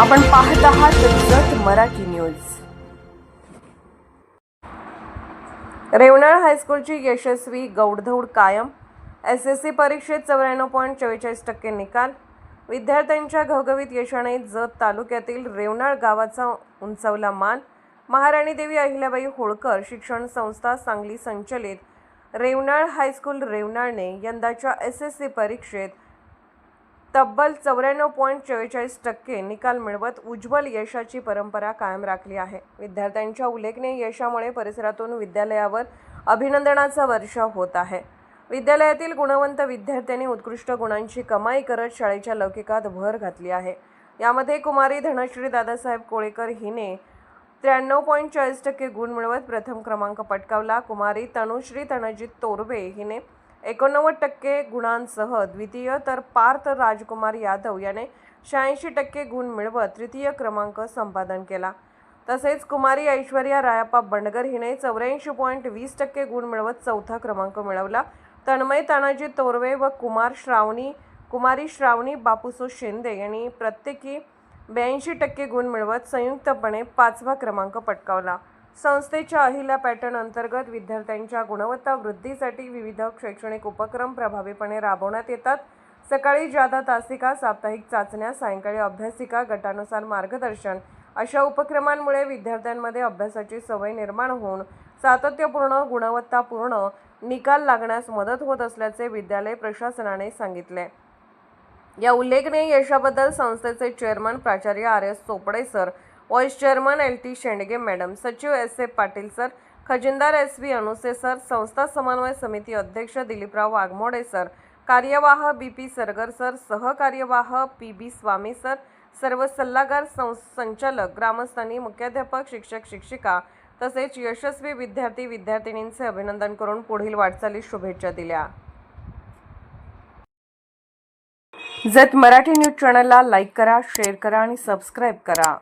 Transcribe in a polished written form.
आपण पाहत आहात जत मराठी न्यूज। रेवनाळ हायस्कूलची यशस्वी गौडधौड कायम। SSC परीक्षेत 94.44% निकाल। विद्यार्थ्यांच्या घवघवीत यशाने जत तालुक्यातील रेवनाळ गावाचा उंचावला मान। महाराणी देवी अहिल्याबाई होळकर शिक्षण संस्था सांगली संचलित रेवनाळ हायस्कूल रेवनाळने यंदाच्या SSC परीक्षेत तब्बल 94.44% निकाल मिळवत उज्ज्वल यशाची परंपरा कायम राखली आहे। विद्यार्थ्यांच्या उल्लेखनीय यशामुळे परिसरातून विद्यालयावर अभिनंदनाचा वर्षाव होत आहे। विद्यालयातील गुणवंत विद्यार्थ्यांनी उत्कृष्ट गुणांची कमाई करत शाळेच्या लौकिकात भर घातली आहे। यामध्ये कुमारी धनश्री दादासाहेब कोळेकर हिने 93.40% गुण मिळवत प्रथम क्रमांक पटकावला। कुमारी तनुश्री तनजित तोरवे हिने 89% गुणांसह द्वितीय, तर पार्थ राजकुमार यादव याने 86% गुण मिळवत तृतीय क्रमांक संपादन केला। तसेच कुमारी ऐश्वर्या रायाप्पा बंडगर हिने 84.20% गुण मिळवत चौथा क्रमांक मिळवला। तन्मय तानाजी तोरवे व कुमारी श्रावणी बापूसो शिंदे यांनी प्रत्येकी 82% गुण मिळवत संयुक्तपणे 5वा क्रमांक पटकावला। संस्थेच्या अहिल्या पॅटर्न अंतर्गत विद्यार्थ्यांच्या गुणवत्ता वृद्धीसाठी विविध शैक्षणिक उपक्रम प्रभावीपणे राबवण्यात येतात। सकाळी जादा तासिका, साप्ताहिक चाचण्या, सायंकाळी अभ्यासिका, गटानुसार मार्गदर्शन अशा उपक्रमांमुळे विद्यार्थ्यांमध्ये अभ्यासाची सवय निर्माण होऊन सातत्यपूर्ण गुणवत्तापूर्ण निकाल लागण्यास मदत होत असल्याचे विद्यालय प्रशासनाने सांगितले। या उल्लेखनीय यशाबद्दल संस्थेचे चेअरमन प्राचार्य RS Chopde sir, vice chairman LT Shendge madam, सचिव SF पाटील सर, खजिनदार SV अनुसे सर, संस्था समन्वय समिती अध्यक्ष दिलीपराव वाघमोडे सर, कार्यवाह BP सरगर सर, सहकार्यवाह PB स्वामी सर, सर्व सल्लागार, संचालक, ग्रामस्थांनी, मुख्याध्यापक, शिक्षक शिक्षिका तसेच यशस्वी विद्यार्थी विद्यार्थिनींचे अभिनंदन करून पुढील वाटचालीस शुभेच्छा दिल्या। जत मराठी न्यूज चॅनलला लाईक करा, शेअर करा आणि सबस्क्राईब करा।